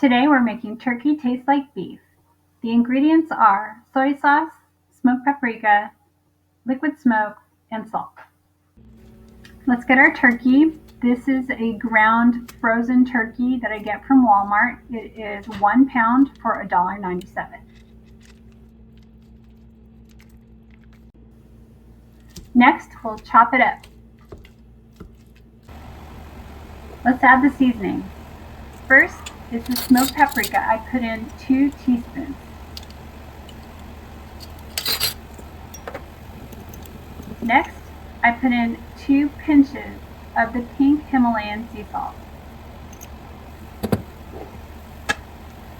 Today we're making turkey taste like beef. The ingredients are soy sauce, smoked paprika, liquid smoke, and salt. Let's get our turkey. This is a ground frozen turkey that I get from Walmart. It is 1 pound for $1.97. Next, we'll chop it up. Let's add the seasoning. First is the smoked paprika. I put in 2 teaspoons. Next, I put in 2 pinches of the pink Himalayan sea salt.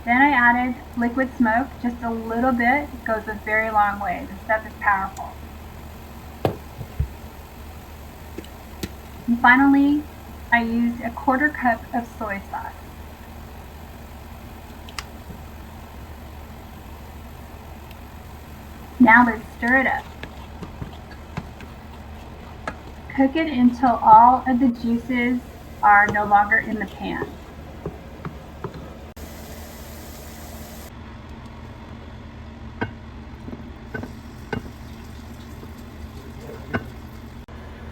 Then I added liquid smoke, just a little bit. It goes a very long way. This stuff is powerful. And finally, I used a 1/4 cup of soy sauce. Now let's stir it up. Cook it until all of the juices are no longer in the pan.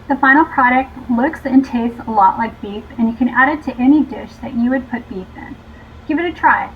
The final product looks and tastes a lot like beef, and you can add it to any dish that you would put beef in. Give it a try.